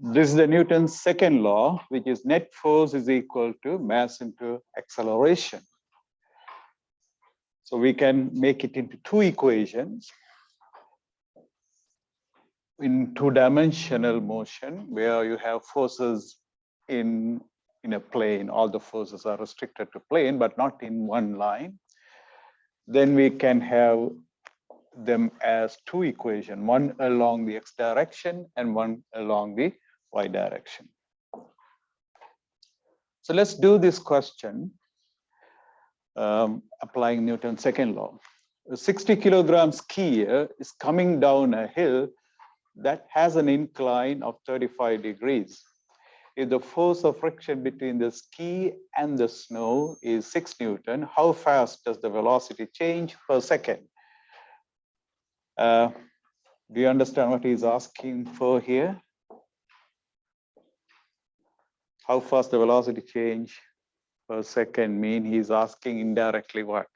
This is the Newton's second law, which is net force is equal to mass into acceleration. So we can make it into two equations. In two-dimensional motion, where you have forces in a plane, all the forces are restricted to plane, but not in one line. Then we can have them as two equations, one along the x direction and one along the y direction. So let's do this question, applying Newton's second law. A 60 kilogram skier is coming down a hill that has an incline of 35 degrees. If the force of friction between the ski and the snow is 6 Newton, how fast does the velocity change per second? Do you understand what he's asking for here? How fast the velocity change per second mean? He's asking indirectly what?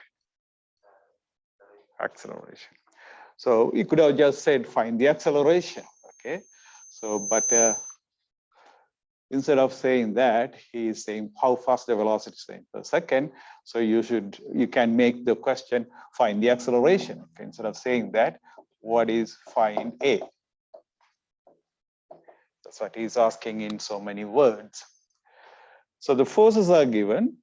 Acceleration. So you could have just said find the acceleration, okay? So, but instead of saying that, he is saying how fast the velocity change per second. So you can make the question find the acceleration. Okay? Instead of saying that, what is find A? That's what he's asking in so many words. So the forces are given,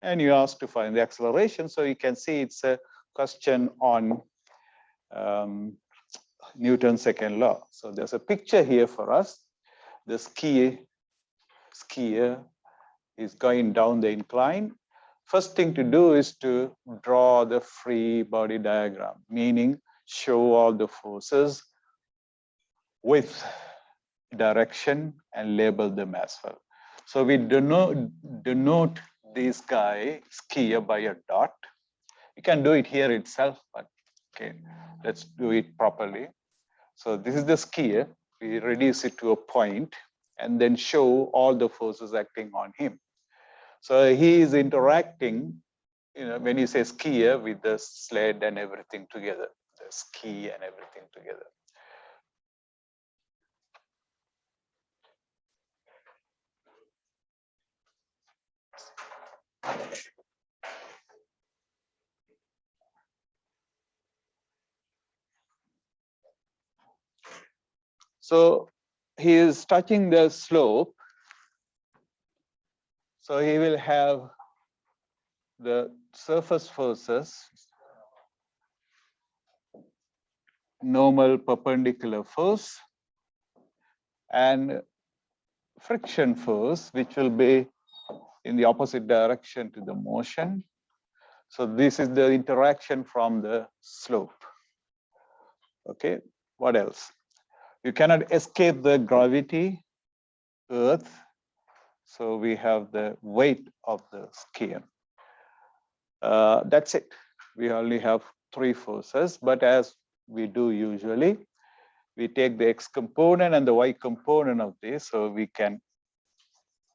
and you ask to find the acceleration. So you can see it's a question on Newton's second law. So there's a picture here for us. The skier is going down the incline. First thing to do is to draw the free body diagram, meaning show all the forces with direction and label them as well. So we denote this guy skier by a dot. You can do it here itself, but okay, let's do it properly. So this is the skier. We reduce it to a point and then show all the forces acting on him. So he is interacting, when you say skier, with the sled and everything together, the ski and everything together. So he is touching the slope. So he will have the surface forces, normal perpendicular force, and friction force, which will be in the opposite direction to the motion. So this is the interaction from the slope. Okay, what else? You cannot escape the gravity, Earth. So we have the weight of the skier. That's it. We only have three forces, but as we do usually, we take the x component and the y component of this, so we can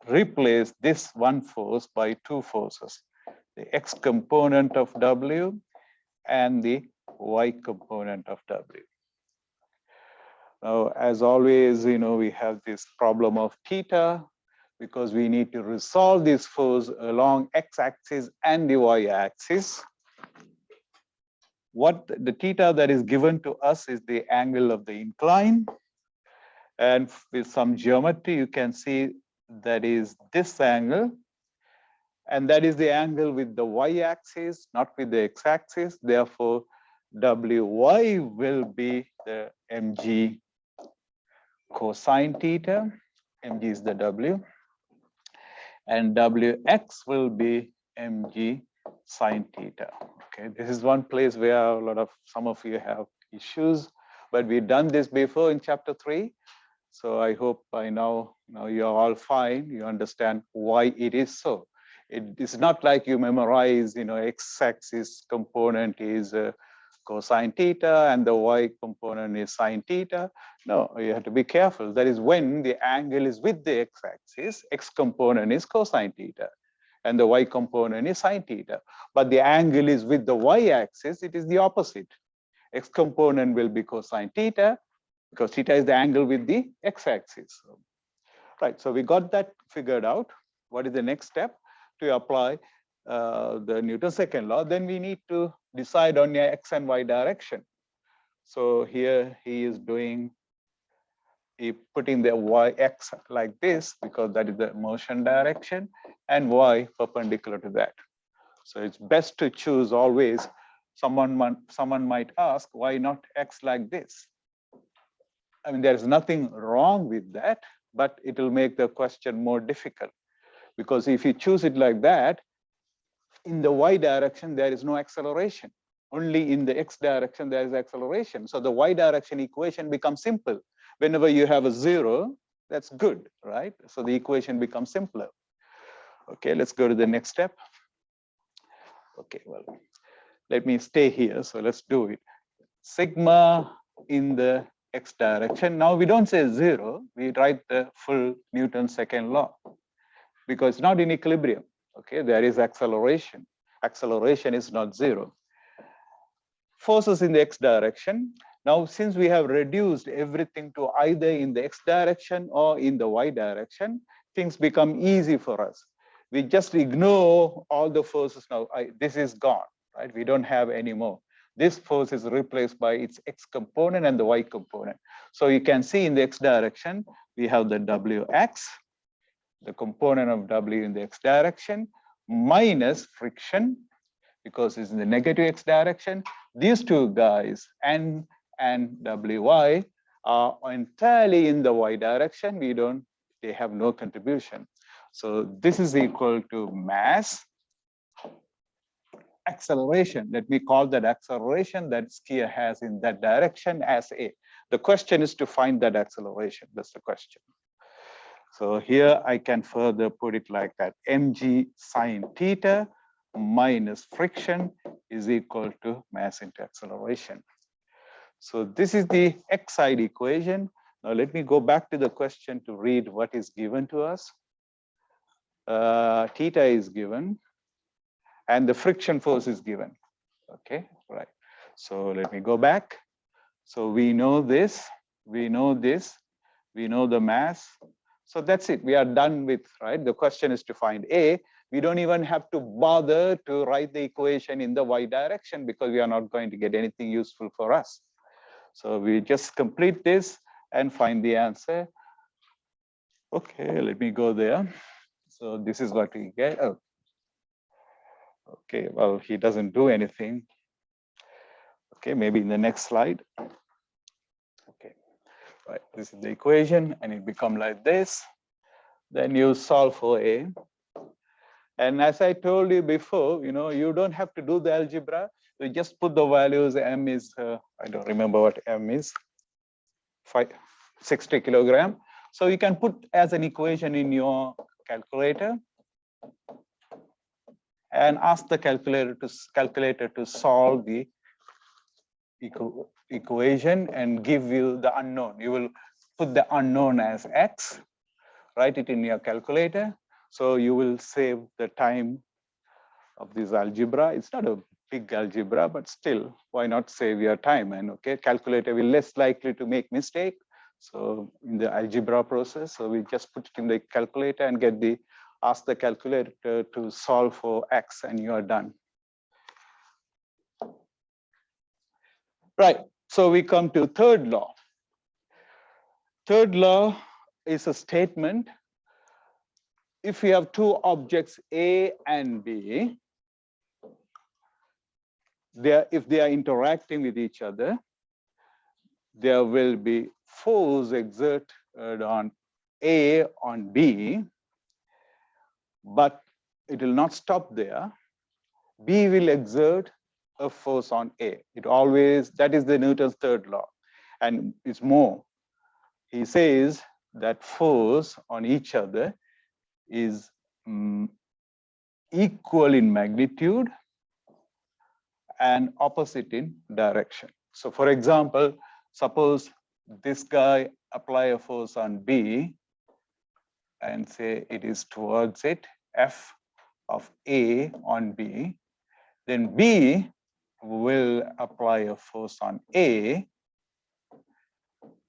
replace this one force by two forces, the x component of W and the y component of W. Now, as always, we have this problem of theta, because we need to resolve this force along x-axis and the y-axis. What the theta that is given to us is the angle of the incline. And with some geometry, you can see that is this angle. And that is the angle with the y-axis, not with the x-axis. Therefore, Wy will be the mg cosine theta. Mg is the W. And Wx will be mg sine theta. Okay, this is one place where some of you have issues, but we've done this before in chapter 3. So I hope by now you're all fine. You understand why it is so. It is not like you memorize, x-axis component is cosine theta and the y component is sine theta. No, you have to be careful. That is when the angle is with the x-axis, x component is cosine theta and the y component is sine theta. But the angle is with the y-axis, it is the opposite. X component will be cosine theta, because theta is the angle with the x-axis. Right, so we got that figured out. What is the next step to apply the Newton's second law? Then we need to decide on your x and y direction. So here he is putting the x like this because that is the motion direction, and y perpendicular to that. So it's best to choose always. Someone might ask, why not x like this? I mean, there's nothing wrong with that, but it will make the question more difficult, because if you choose it like that, in the y direction, there is no acceleration. Only in the x direction, there is acceleration. So the y direction equation becomes simple. Whenever you have a zero, that's good, right? So the equation becomes simpler. Okay, let's go to the next step. Okay, well, let me stay here. So let's do it. Sigma in the x direction. Now we don't say zero, we write the full Newton's second law because it's not in equilibrium. Okay, there is acceleration. Acceleration is not zero. Forces in the x direction. Now, since we have reduced everything to either in the x direction or in the y direction, things become easy for us. We just ignore all the forces now. This is gone, right? We don't have any more. This force is replaced by its x component and the y component. So you can see in the x direction, we have the wx, the component of w in the x direction, minus friction, because it's in the negative x direction. These two guys, n and wy, are entirely in the y direction. They have no contribution. So this is equal to mass acceleration. Let me call that acceleration that skier has in that direction as a. The question is to find that acceleration. That's the question. So here I can further put it like that. Mg sine theta minus friction is equal to mass into acceleration. So this is the x side equation. Now let me go back to the question to read what is given to us. Theta is given and the friction force is given. Okay, right. So let me go back. So we know this, we know this, we know the mass. So that's it, we are done with, right? The question is to find A. We don't even have to bother to write the equation in the y direction because we are not going to get anything useful for us. So we just complete this and find the answer. Okay, let me go there. So this is what we get. Oh. Okay, well, he doesn't do anything. Okay, maybe in the next slide. Okay, right, this is the equation and it becomes like this. Then you solve for A. And as I told you before, you don't have to do the algebra. You just put the values. M is, I don't remember what M is, 60 kilogram. So you can put as an equation in your calculator and ask the calculator to solve the equation and give you the unknown. You will put the unknown as x, write it in your calculator. So you will save the time of this algebra. It's not a big algebra, but still, why not save your time? And okay, calculator will less likely to make mistake. So in the algebra process, so we just put it in the calculator and ask the calculator to solve for x and you are done. Right, so we come to third law. Third law is a statement. If we have two objects A and B, if they are interacting with each other, there will be force exerted on A on B, but it will not stop there. B will exert a force on A. It always, that is the Newton's third law. And it's more. He says that force on each other is equal in magnitude and opposite in direction. So for example, suppose this guy apply a force on B and say it is towards it, F of A on B, then B will apply a force on A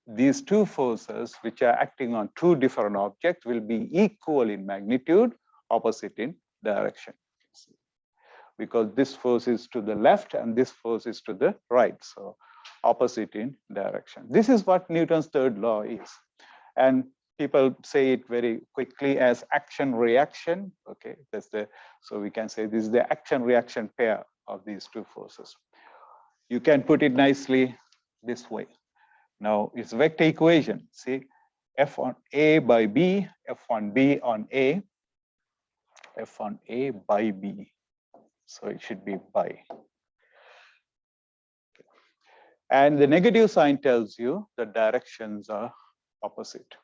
these two forces, which are acting on two different objects, will be equal in magnitude, opposite in direction. Because this force is to the left and this force is to the right. So opposite in direction. This is what Newton's third law is. And people say it very quickly as action reaction. Okay, that's the, so we can say this is the action reaction pair of these two forces. You can put it nicely this way. Now it's vector equation. See, F on A by B, F on B on A, F on A by B. So it should be by. And the negative sign tells you the directions are opposite.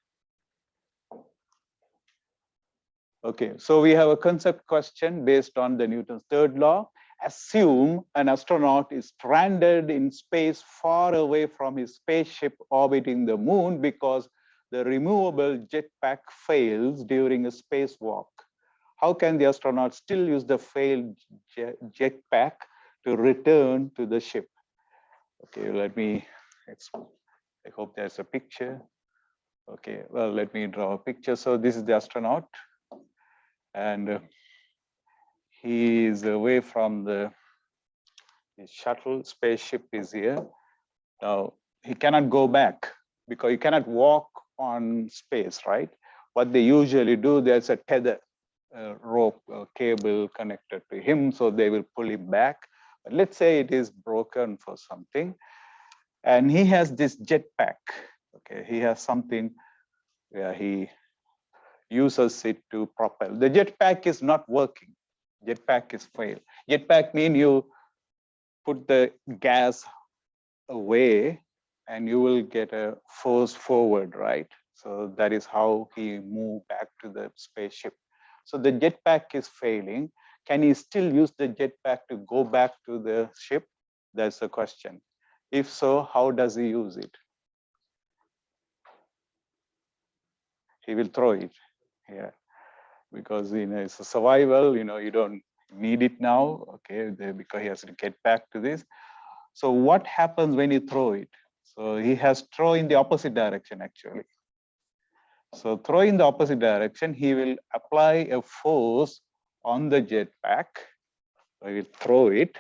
Okay, so we have a concept question based on the Newton's third law. Assume an astronaut is stranded in space far away from his spaceship orbiting the moon because the removable jetpack fails during a spacewalk. How can the astronaut still use the failed jetpack to return to the ship? Okay, let me, I hope there's a picture. Okay, well, let me draw a picture. So this is the astronaut. And he is away from the shuttle, spaceship is here. Now, he cannot go back because you cannot walk on space, right? What they usually do, there's a tether, rope, cable connected to him, so they will pull him back. But let's say it is broken for something, and he has this jetpack. Okay, he has something where he uses it to propel. The jetpack is not working. Jetpack is failed. Jetpack means you put the gas away and you will get a force forward, right? So that is how he moved back to the spaceship. So the jetpack is failing. Can he still use the jetpack to go back to the ship? That's the question. If so, how does he use it? He will throw it. Yeah, because it's a survival. You don't need it now. Okay, because he has to get back to this. So what happens when you throw it? So he has throw in the opposite direction actually. So throw in the opposite direction, he will apply a force on the jetpack. I will throw it.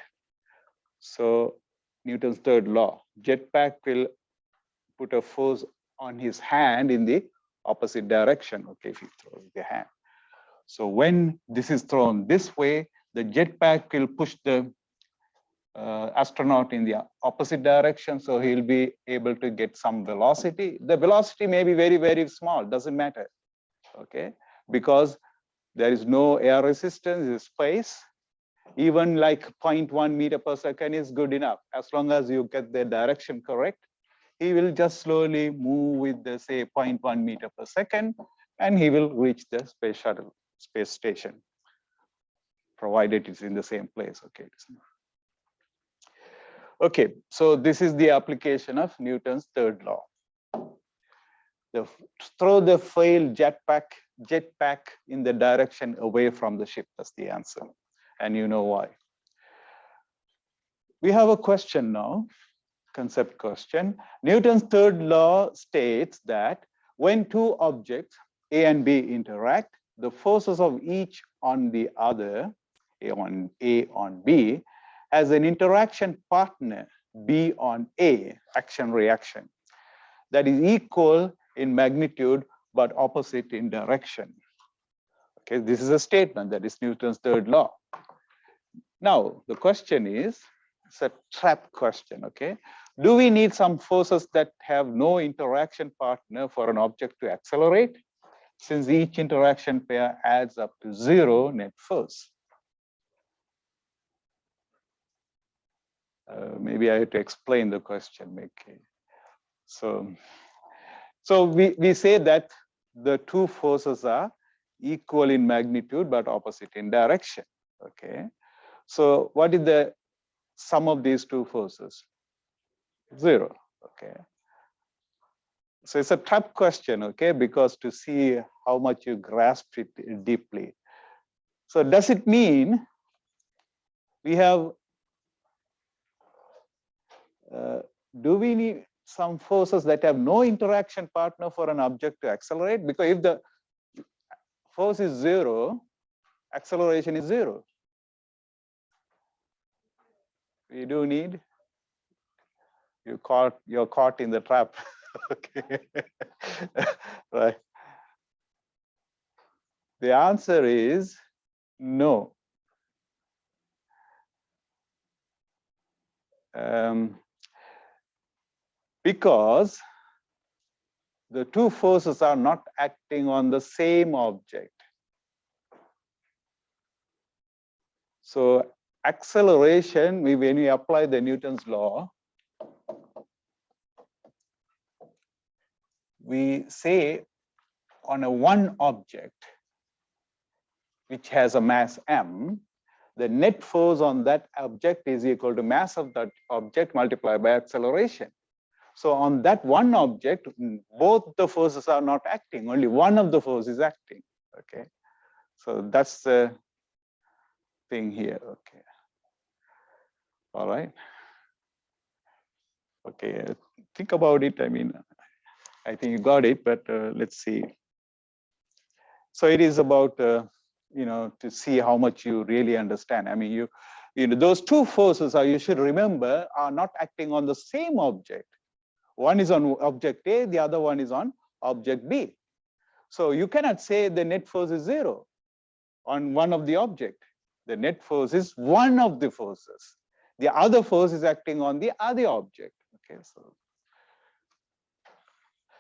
So Newton's third law, jetpack will put a force on his hand in the opposite direction. Okay, if he throws the hand. So when this is thrown this way, the jetpack will push the astronaut in the opposite direction, so he'll be able to get some velocity. The velocity may be very, very small, doesn't matter, okay? Because there is no air resistance, it's space. Even like 0.1 meter per second is good enough. As long as you get the direction correct, he will just slowly move with the, say, 0.1 meter per second, and he will reach the space shuttle, space station, provided it's in the same place, okay? Okay, so this is the application of Newton's third law. Throw the failed jetpack in the direction away from the ship. That's the answer, and you know why. We have a question now, concept question. Newton's third law states that when two objects, A and B, interact, the forces of each on the other, A on B, as an interaction partner, B on A, action reaction, that is equal in magnitude but opposite in direction. Okay, this is a statement that is Newton's third law. Now, the question is, it's a trap question, okay? Do we need some forces that have no interaction partner for an object to accelerate, since each interaction pair adds up to 0 net force? Maybe I have to explain the question. Okay. So we say that the two forces are equal in magnitude but opposite in direction. Okay. So what is the sum of these two forces? 0. Okay. So it's a trap question, okay, because to see how much you grasp it deeply. So does it mean we have do we need some forces that have no interaction partner for an object to accelerate, because if the force is zero, acceleration is zero. You do need, you're caught in the trap. Okay. Right. The answer is no. Because the two forces are not acting on the same object. So acceleration, when we apply the Newton's law, we say on a one object which has a mass m, the net force on that object is equal to mass of that object multiplied by acceleration. So on that one object, both the forces are not acting, only one of the forces is acting. Okay, so that's the thing here. Okay, all right. Okay, think about it. I mean, I think you got it, but let's see. So it is about to see how much you really understand. I mean, those two forces are, you should remember, are not acting on the same object. One is on object A, the other one is on object B. So you cannot say the net force is zero on one of the object. The net force is one of the forces. The other force is acting on the other object. Okay,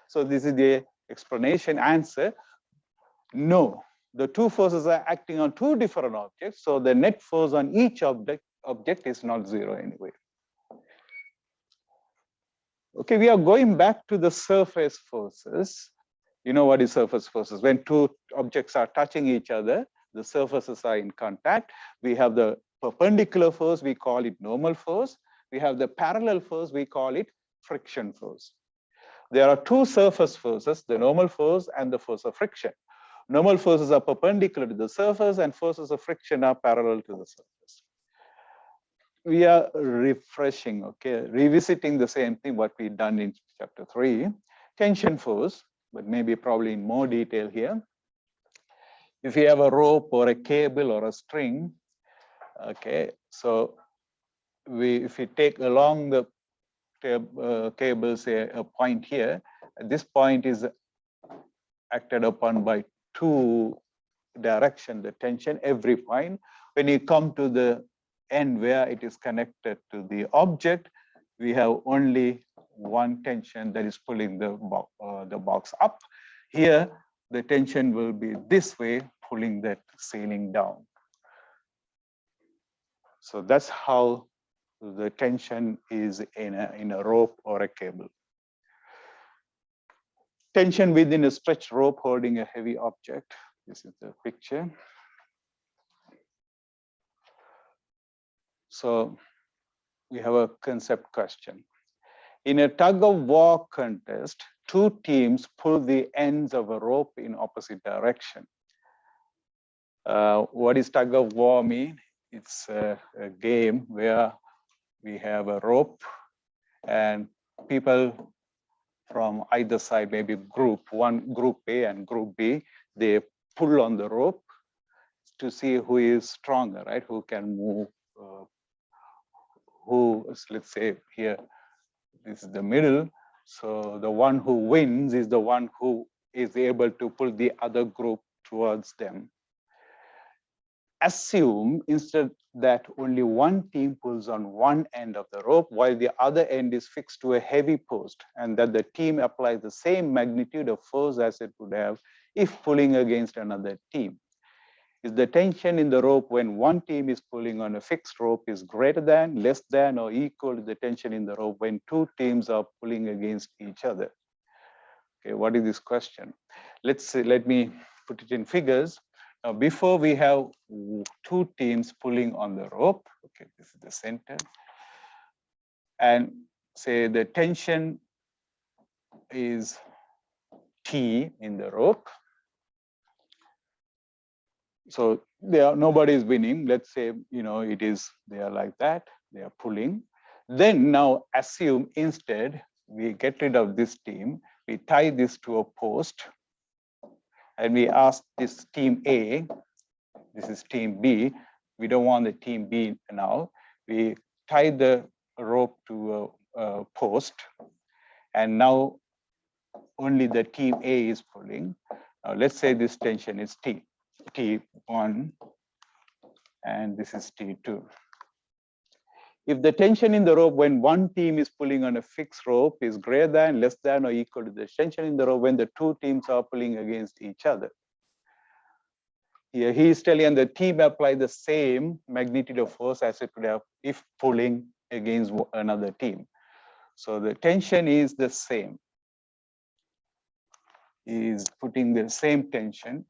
so this is the explanation answer. No, the two forces are acting on two different objects, so the net force on each object is not zero anyway. Okay, we are going back to the surface forces. You know what is surface forces? When two objects are touching each other, the surfaces are in contact. We have the perpendicular force, we call it normal force. We have the parallel force, we call it friction force. There are two surface forces, the normal force and the force of friction. Normal forces are perpendicular to the surface and forces of friction are parallel to the surface. We are refreshing, okay, revisiting the same thing what we've done in chapter 3. Tension force, but maybe probably in more detail here. If you have a rope or a cable or a string, okay, so if we take along the cable, say a point here, this point is acted upon by two direction, the tension, every point. When you come to the end where it is connected to the object, we have only one tension that is pulling the box up. Here, the tension will be this way, pulling that ceiling down. So that's how the tension is in a rope or a cable. Tension within a stretched rope holding a heavy object. This is the picture. So we have a concept question. In a tug of war contest, two teams pull the ends of a rope in opposite direction. What does tug of war mean? It's a game where we have a rope and people from either side, maybe group A and group B, they pull on the rope to see who is stronger, right? Who can move, let's say here, this is the middle. So the one who wins is the one who is able to pull the other group towards them. Assume instead that only one team pulls on one end of the rope while the other end is fixed to a heavy post, and that the team applies the same magnitude of force as it would have if pulling against another team. Is the tension in the rope when one team is pulling on a fixed rope is greater than, less than, or equal to the tension in the rope when two teams are pulling against each other? Okay, what is this question? Let me put it in figures. Now, before we have two teams pulling on the rope, okay, this is the center, and say the tension is T in the rope. So nobody is winning. Let's say, they are like that, they are pulling. Then now assume instead we get rid of this team, we tie this to a post, and we ask this team A, this is team B, we don't want the team B now, we tie the rope to a post, and now only the team A is pulling. Now let's say this tension is T1, and this is T2. If the tension in the rope when one team is pulling on a fixed rope is greater than, less than, or equal to the tension in the rope when the two teams are pulling against each other. Here he is telling the team apply the same magnitude of force as it would have if pulling against another team. So the tension is the same. He is putting the same tension.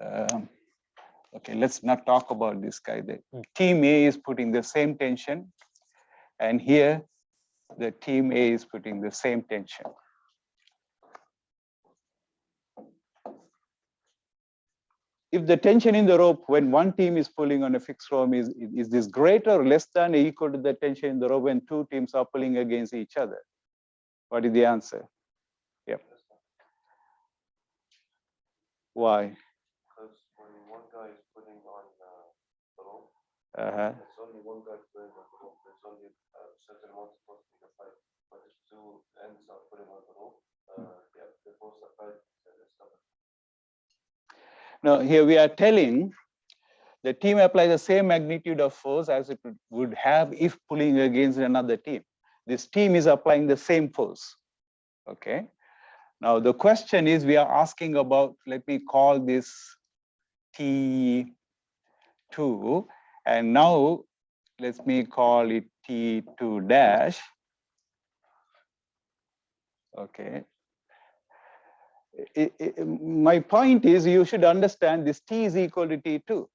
Okay, let's not talk about this guy. The team A is putting the same tension, and here the team A is putting the same tension. If the tension in the rope when one team is pulling on a fixed rope is this greater or less than or equal to the tension in the rope when two teams are pulling against each other? What is the answer? Yep. Why? Because when one guy is putting on the rope, it's only one guy putting on the rope. There's only a certain amount of force being applied. But if two ends are putting on the rope, the force applied is covered. Now, here we are telling the team apply the same magnitude of force as it would have if pulling against another team. This team is applying the same force. Okay. Now, the question is we are asking about, let me call this T2, and now let me call it T2 dash. Okay. My point is you should understand this T is equal to T2.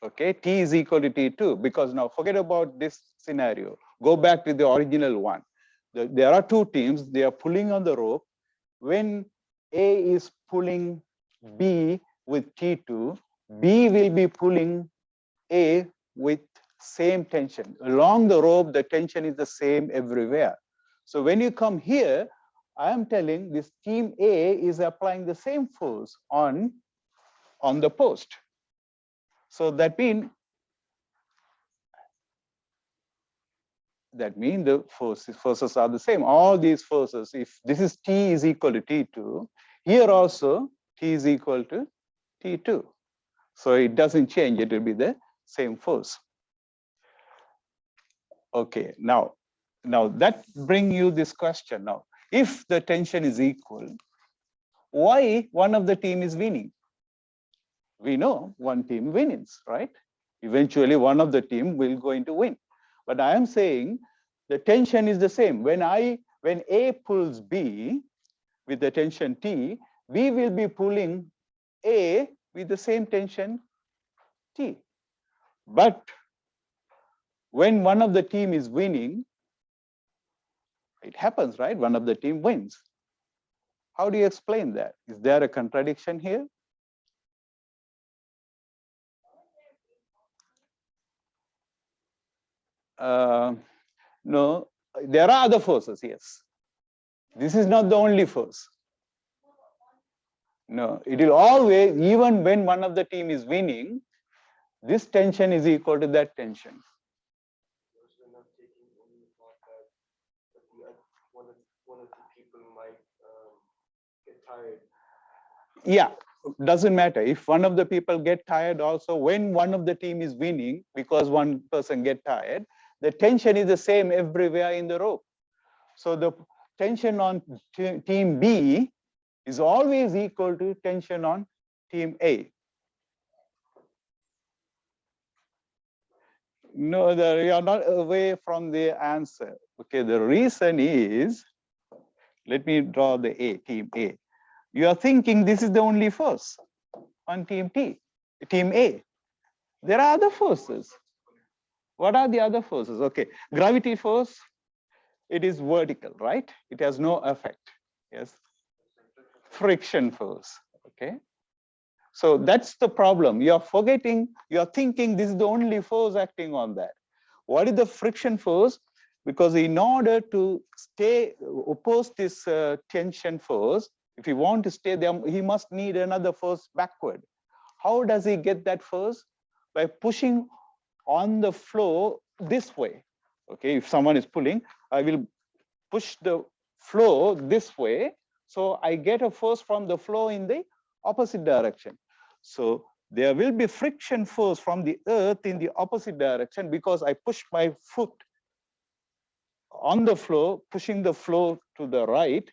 Okay, T is equal to T2, because now forget about this scenario. Go back to the original one. There are two teams, they are pulling on the rope. When A is pulling B with T2, B will be pulling A with same tension. Along the rope, the tension is the same everywhere. So when you come here, I am telling this team A is applying the same force on the post. So that means the forces are the same. All these forces, if this is T is equal to T2, here also T is equal to T2. So it doesn't change, it will be the same force. Okay, now that brings you this question. Now, if the tension is equal, why one of the team is winning? We know one team wins, right? Eventually one of the team will going to win. But I am saying the tension is the same. When A pulls B with the tension T, B will be pulling A with the same tension T. But when one of the team is winning, it happens, right? One of the team wins. How do you explain that? Is there a contradiction here? No, there are other forces, yes. This is not the only force. No, it will always, even when one of the team is winning, this tension is equal to that tension. One of the people might get tired. Yeah, doesn't matter. If one of the people get tired also, when one of the team is winning, because one person get tired, the tension is the same everywhere in the rope. So the tension on team B is always equal to tension on team A. No, you are not away from the answer. Okay, the reason is, let me draw the A, team A. You are thinking this is the only force on team A. There are other forces. What are the other forces? Okay, gravity force, it is vertical, right? It has no effect. Yes. Friction force. Okay. So that's the problem. You are forgetting, you are thinking this is the only force acting on that. What is the friction force? because in order to oppose this tension force, if he want to stay there, he must need another force backward. How does he get that force? By pushing on the flow this way. Okay, if someone is pulling, I will push the flow this way. So I get a force from the flow in the opposite direction. So there will be friction force from the earth in the opposite direction because I push my foot on the flow, pushing the flow to the right,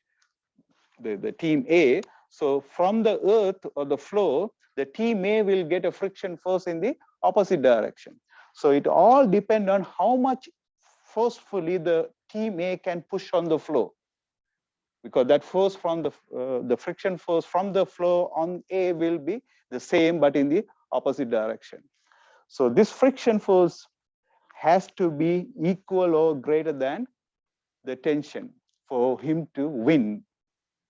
the team A. So from the earth or the flow, the team A will get a friction force in the opposite direction. So it all depends on how much forcefully the team A can push on the flow, because that force from the friction force from the flow on A will be the same but in the opposite direction. So this friction force has to be equal or greater than the tension for him to win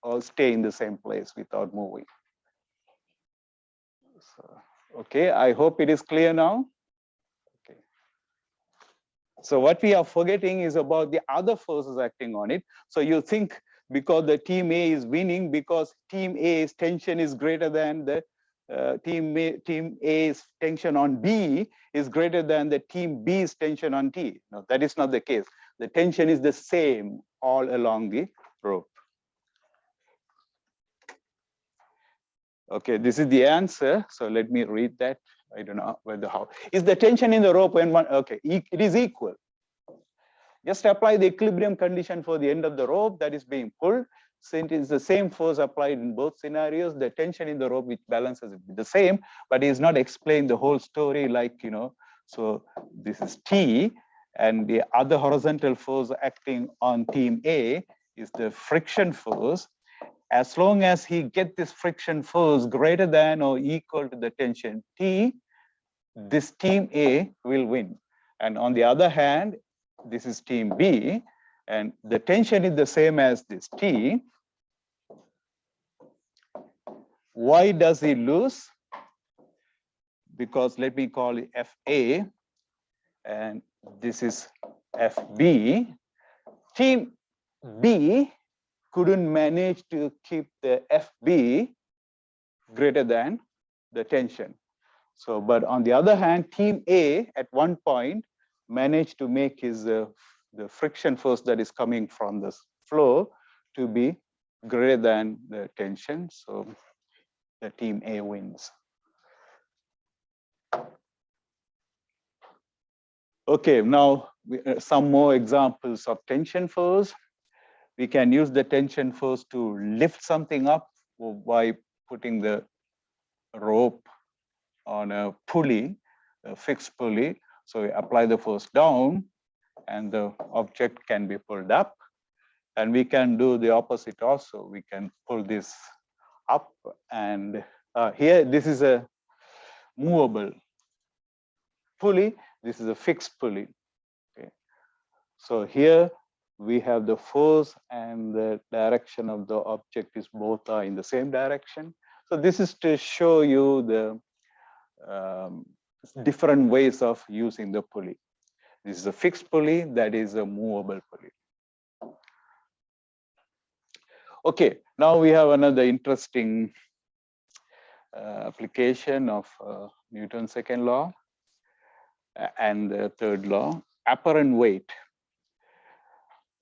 or stay in the same place without moving. So, okay, I hope it is clear now. Okay. So what we are forgetting is about the other forces acting on it. So you think because the team A is winning because team A's tension is greater than the team A's tension on B is greater than the team B's tension on T. No, that is not the case. The tension is the same all along the rope. Okay, this is the answer. So let me read that. I don't know whether how. Is the tension in the rope when one, okay, it is equal. Just apply the equilibrium condition for the end of the rope that is being pulled. Since it's the same force applied in both scenarios, the tension in the rope which balances it the same, but is not explain the whole story like, you know, so this is T and the other horizontal force acting on team A is the friction force. As long as he get this friction force greater than or equal to the tension T, this team A will win. And on the other hand, this is team B, and the tension is the same as this T. Why does he lose? Because let me call it FA, and this is FB. Team B couldn't manage to keep the FB greater than the tension. So, but on the other hand, team A at one point managed to make his the friction force that is coming from the flow to be greater than the tension. So the team A wins. Okay, now some more examples of tension force. We can use the tension force to lift something up by putting the rope on a pulley, a fixed pulley. So we apply the force down and the object can be pulled up. And we can do the opposite also. We can pull this up and here, this is a movable pulley. This is a fixed pulley. Okay. So here we have the force and the direction of the object is both are in the same direction. So this is to show you the different ways of using the pulley. This is a fixed pulley, that is a movable pulley. Okay, now we have another interesting application of Newton's second law and the third law, apparent weight.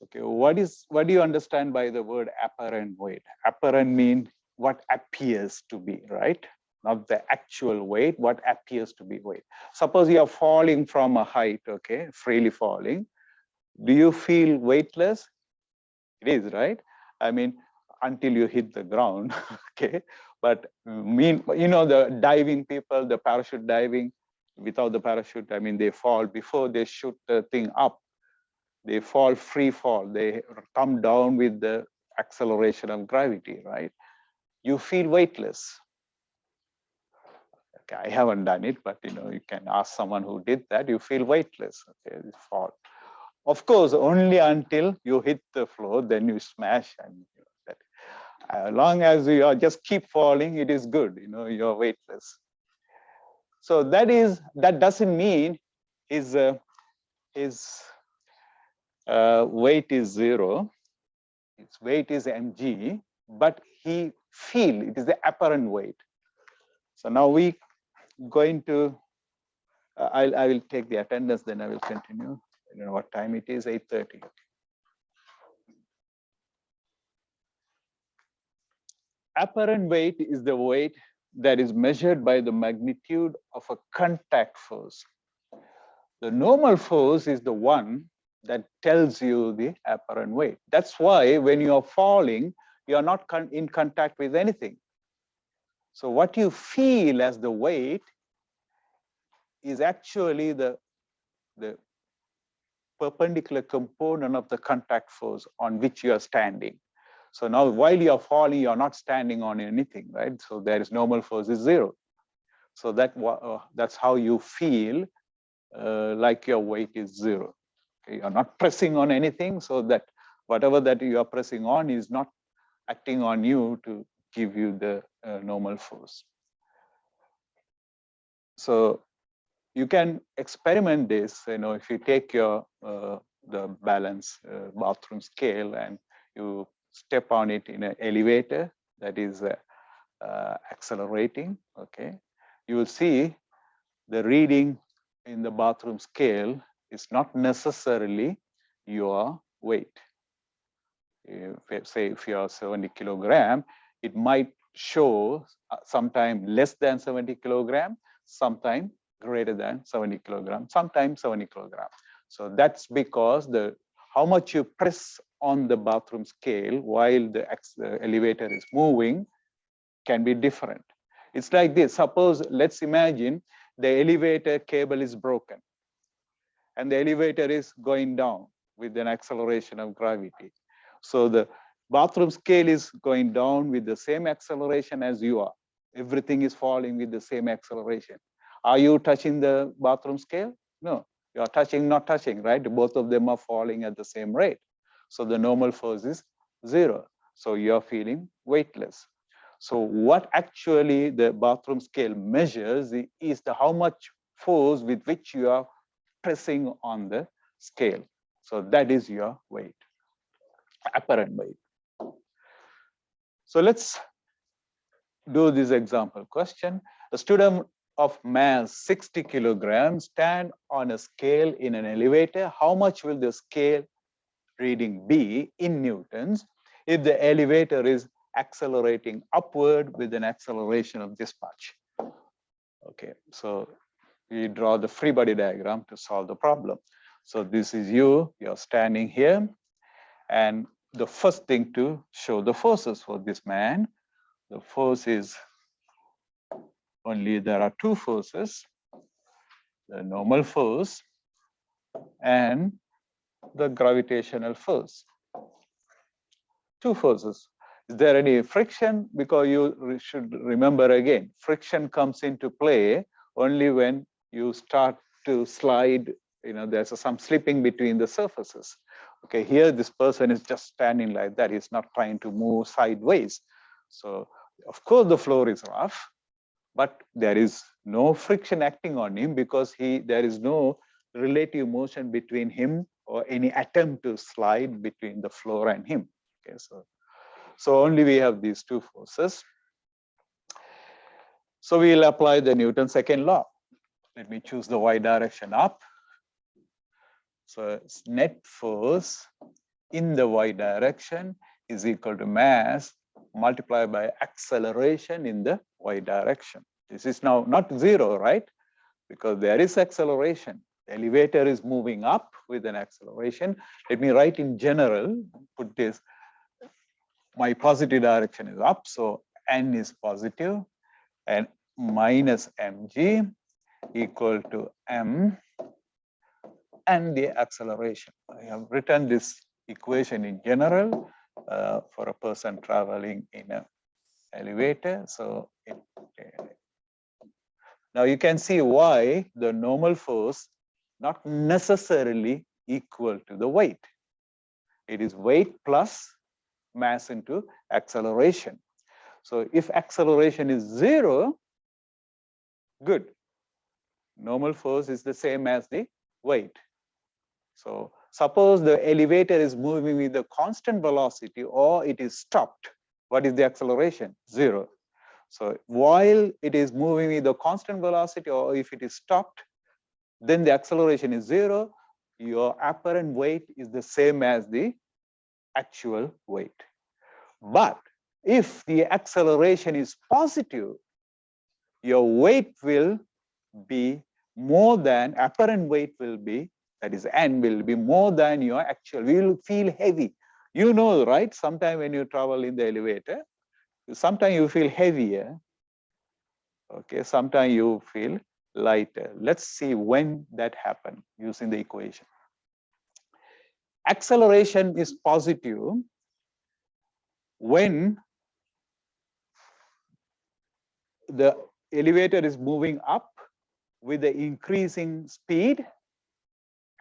Okay, what do you understand by the word apparent weight? Apparent means what appears to be, right? Not the actual weight, what appears to be weight. Suppose you are falling from a height, okay, freely falling. Do you feel weightless? It is, right? I mean, until you hit the ground, okay? But you know, the diving people, the parachute diving, without the parachute, I mean, they fall before they shoot the thing up. They fall free fall. They come down with the acceleration of gravity, right? You feel weightless. Okay, I haven't done it, but you know, you can ask someone who did that. You feel weightless. Okay, you fall. Of course, only until you hit the floor, then you smash. And you know, that. As long as you are just keep falling, it is good. You know, you're weightless. So that doesn't mean his weight is 0, its weight is mg, but he feel it is the apparent weight. So now we going to, I will take the attendance, then I will continue. I don't know what time it is, 8:30. Apparent weight is the weight that is measured by the magnitude of a contact force. The normal force is the one that tells you the apparent weight. That's why when you are falling, you are not in contact with anything. So what you feel as the weight is actually the perpendicular component of the contact force on which you are standing. So now while you are falling, you are not standing on anything, right? So there is normal force is 0. So that's how you feel like your weight is 0. Okay? You're not pressing on anything, so that whatever that you are pressing on is not acting on you to give you the normal force. So you can experiment this, if you take your the balance bathroom scale and you step on it in an elevator that is accelerating, okay, you will see the reading in the bathroom scale is not necessarily your weight. If you are 70 kilogram, it might show sometime less than 70 kilogram, sometime greater than 70 kilogram, sometimes 70 kilogram. So that's because how much you press on the bathroom scale while the elevator is moving can be different. It's like this. Suppose, let's imagine the elevator cable is broken and the elevator is going down with an acceleration of gravity. So the bathroom scale is going down with the same acceleration as you are. Everything is falling with the same acceleration. Are you touching the bathroom scale? No, you are touching, not touching, right? Both of them are falling at the same rate. So the normal force is 0. So you're feeling weightless. So what actually the bathroom scale measures is how much force with which you are pressing on the scale. So that is your weight, apparent weight. So let's do this example question. A student of mass 60 kilograms stand on a scale in an elevator. How much will the scale reading be in newtons if the elevator is accelerating upward with an acceleration of this much? Okay, so we draw the free body diagram to solve the problem. So this is you're standing here, and the first thing to show the forces for this man. The force is there are two forces, the normal force and the gravitational force. Two forces. Is there any friction? Because you should remember again, friction comes into play only when you start to slide, there's some slipping between the surfaces. Okay, here this person is just standing like that. He's not trying to move sideways. So of course the floor is rough, but there is no friction acting on him because there is no relative motion between him or any attempt to slide between the floor and him. Okay, so only we have these two forces. So we'll apply the Newton's second law. Let me choose the y direction up. So it's net force in the y direction is equal to mass multiplied by acceleration in the y direction. This is now not 0, right? Because there is acceleration. The elevator is moving up with an acceleration. Let me write in general, put this. My positive direction is up, so n is positive, and minus mg equal to m and the acceleration. I have written this equation in general for a person traveling in an elevator. So now you can see why the normal force not necessarily equal to the weight. It is weight plus mass into acceleration. So if acceleration is 0, good. Normal force is the same as the weight. So Suppose the elevator is moving with a constant velocity or it is stopped. What is the acceleration? 0. So while it is moving with a constant velocity or if it is stopped, then the acceleration is 0. Your apparent weight is the same as the actual weight. But if the acceleration is positive, your weight will be more than, apparent weight will be, that is n, will be more than your actual. You will feel heavy. You know, right? Sometimes when you travel in the elevator, sometimes you feel heavier. Okay, sometimes you feel lighter. Let's see when that happens using the equation. Acceleration is positive when the elevator is moving up with the increasing speed.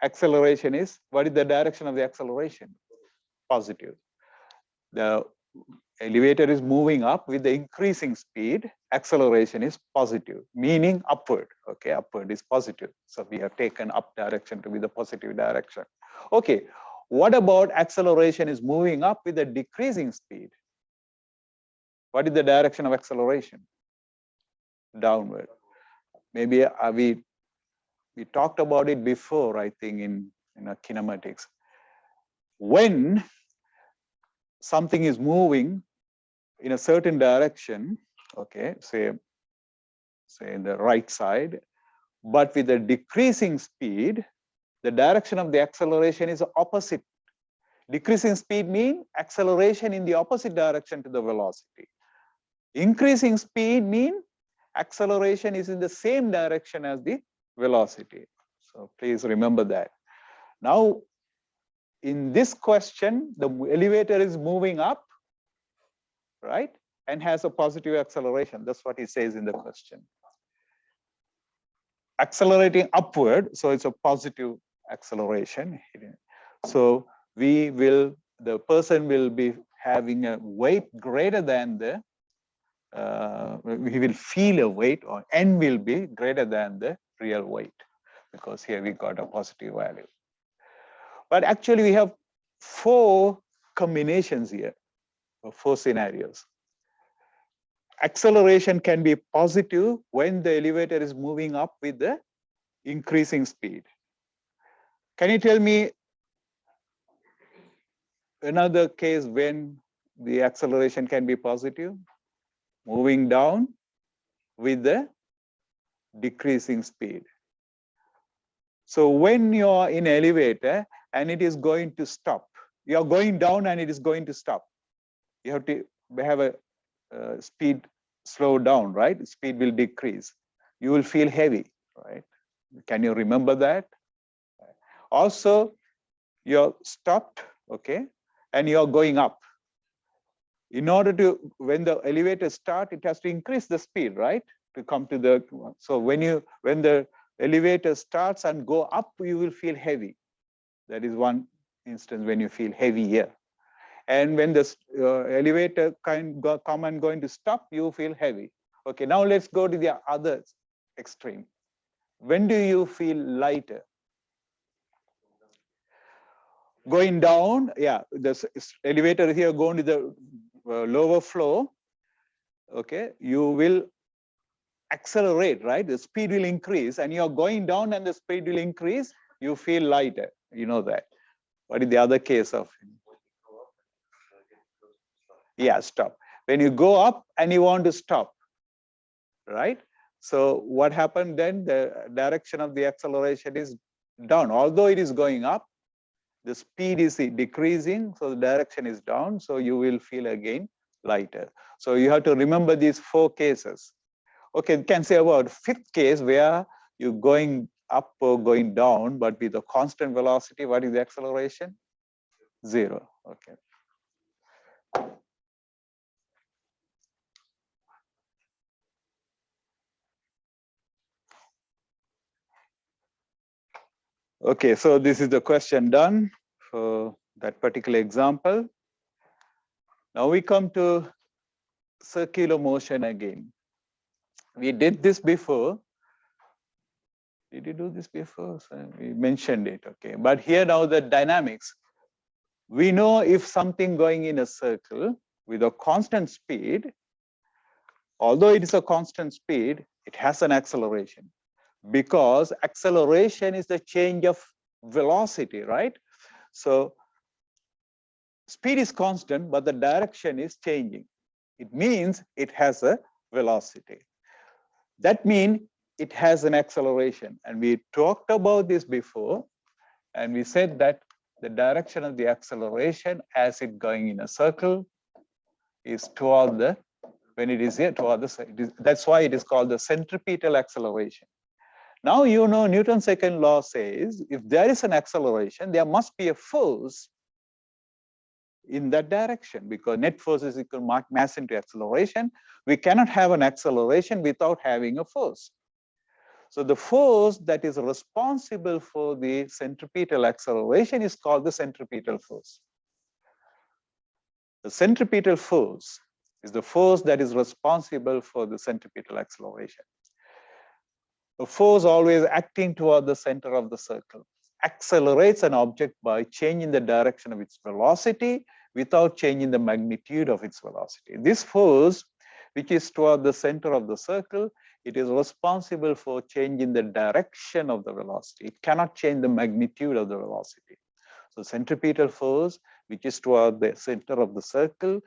Acceleration is, what is the direction of the acceleration? Positive. The elevator is moving up with the increasing speed. Acceleration is positive, meaning upward. Okay, upward is positive. So we have taken up direction to be the positive direction. Okay, what about acceleration is moving up with a decreasing speed? What is the direction of acceleration? Downward. Maybe we talked about it before, I think, in kinematics. When something is moving in a certain direction, okay, say in the right side, but with a decreasing speed, the direction of the acceleration is opposite. Decreasing speed means acceleration in the opposite direction to the velocity. Increasing speed means acceleration is in the same direction as the velocity. So please remember that. Now, in this question, the elevator is moving up, right? And has a positive acceleration. That's what it says in the question. Accelerating upward, so it's a positive acceleration. So the person will be having a weight greater than the, he will feel a weight, or n will be greater than the real weight, because here we got a positive value. But actually we have 4 combinations here, or 4 scenarios. Acceleration can be positive when the elevator is moving up with the increasing speed. Can you tell me another case when the acceleration can be positive? Moving down with the decreasing speed. So when you're in elevator and it is going to stop, you're going down and it is going to stop. You have to have a speed slow down, right? Speed will decrease. You will feel heavy, right? Can you remember that? Also, you're stopped, okay, and you're going up. In order to, when the elevator starts, it has to increase the speed, right? To come to the, so when the elevator starts and go up, you will feel heavy. That is one instance when you feel heavy here. And when the elevator come and going to stop, you feel heavy. Okay, now let's go to the other extreme. When do you feel lighter? Going down, yeah, the elevator here going to the lower floor, okay, you will accelerate, right? The speed will increase, and you're going down and the speed will increase, you feel lighter. You know that. What is the other case of? Yeah, stop. When you go up and you want to stop, right? So what happened then? The direction of the acceleration is down. Although it is going up, the speed is decreasing, so the direction is down, so you will feel again lighter. So you have to remember these 4 cases. Okay, you can say about 5th case where you're going up or going down, but with a constant velocity. What is the acceleration? 0. Okay. Okay, so this is the question done for that particular example. Now we come to circular motion again. We did this before. Did you do this before? So we mentioned it, okay. But here now the dynamics. We know if something going in a circle with a constant speed, although it is a constant speed, it has an acceleration, because acceleration is the change of velocity, right? So speed is constant, but the direction is changing. It means it has a velocity. That means it has an acceleration. And we talked about this before, and we said that the direction of the acceleration as it going in a circle is toward the, when it is here toward the side. That's why it is called the centripetal acceleration. Now you know Newton's second law says if there is an acceleration, there must be a force in that direction, because net force is equal to mass into acceleration. We cannot have an acceleration without having a force. So the force that is responsible for the centripetal acceleration is called the centripetal force. The centripetal force is the force that is responsible for the centripetal acceleration. A force always acting toward the center of the circle accelerates an object by changing the direction of its velocity without changing the magnitude of its velocity. This force, which is toward the center of the circle, it is responsible for changing the direction of the velocity. It cannot change the magnitude of the velocity. So centripetal force, which is toward the center of the circle,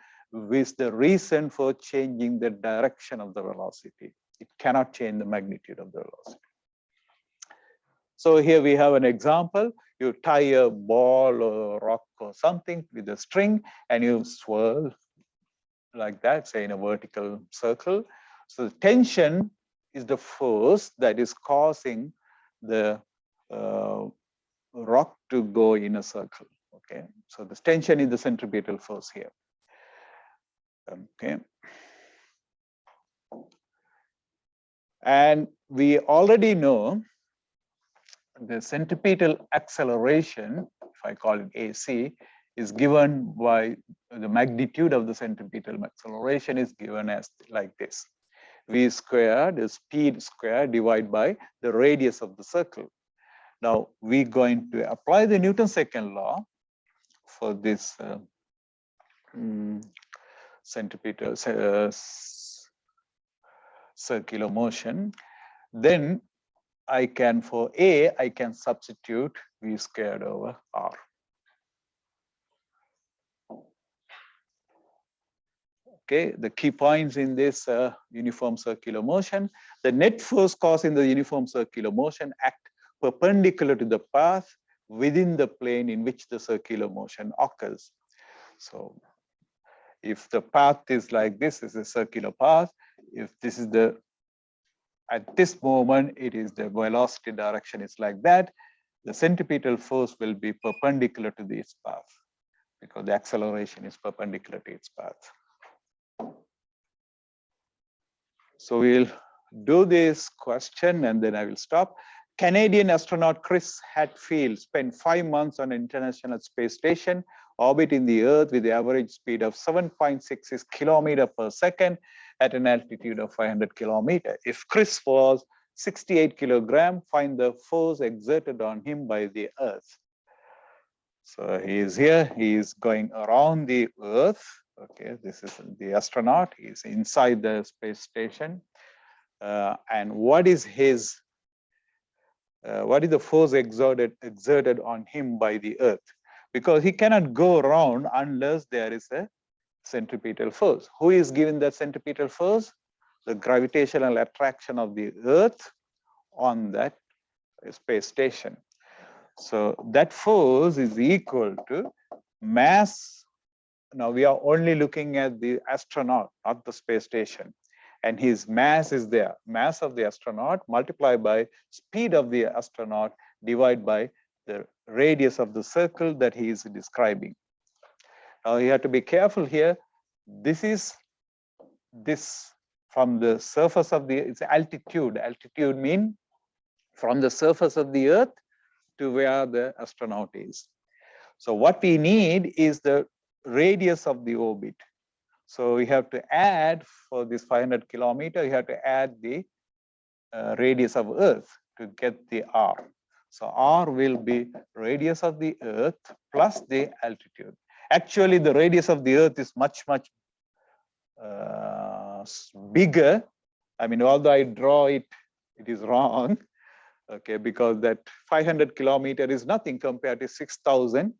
is the reason for changing the direction of the velocity. It cannot change the magnitude of the velocity. So here we have an example. You tie a ball or a rock or something with a string and you swirl like that, say in a vertical circle. So the tension is the force that is causing the rock to go in a circle. Okay, so the tension is the centripetal force here. Okay. And we already know the centripetal acceleration, if I call it AC, is given by the magnitude of the centripetal acceleration is given as like this. V squared is speed squared divided by the radius of the circle. Now we're going to apply the Newton's second law for this centripetal circular motion. Then I can, for A, I can substitute V squared over R. Okay, the key points in this uniform circular motion, the net force causing the uniform circular motion act perpendicular to the path within the plane in which the circular motion occurs. So if the path is like this is a circular path, if this is the, at this moment, it is the velocity direction is like that, the centripetal force will be perpendicular to this path because the acceleration is perpendicular to its path. So we'll do this question and then I will stop. Canadian astronaut Chris Hadfield spent 5 months on an International Space Station orbiting the Earth with the average speed of 7.66 kilometers per second at an altitude of 500 kilometers. If Chris was 68 kilograms, find the force exerted on him by the Earth. So he is here, he is going around the Earth. Okay, this is the astronaut, he is inside the space station. And what is his, what is the force exerted on him by the Earth? Because he cannot go around unless there is a centripetal force. Who is given that centripetal force? The gravitational attraction of the Earth on that space station. So that force is equal to mass. Now we are only looking at the astronaut, not the space station. And his mass is there. Mass of the astronaut multiplied by speed of the astronaut divided by the radius of the circle that he is describing. Now you have to be careful here. This is this from the surface of the, it's altitude. Altitude means from the surface of the Earth to where the astronaut is. So what we need is the radius of the orbit. So we have to add for this 500 kilometer, you have to add the radius of Earth to get the R. So R will be radius of the Earth plus the altitude. Actually, the radius of the Earth is much bigger. I mean, although I draw it, it is wrong. Okay, because that 500 kilometer is nothing compared to 6,000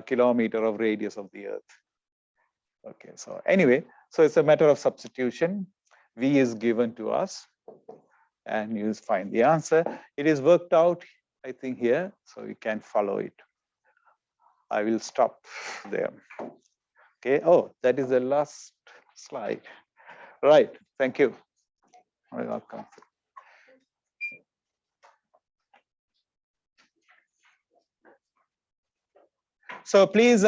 kilometer of radius of the Earth. Okay, so anyway, so it's a matter of substitution. V is given to us, and you find the answer. It is worked out, I think, here, so you can follow it. I will stop there. Okay, oh, that is the last slide. Right, thank you. You're welcome. So please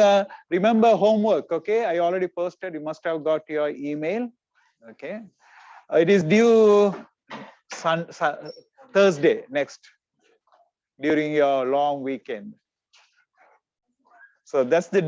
remember homework, okay? I already posted, you must have got your email, okay? It is due Thursday next, during your long weekend. So that's the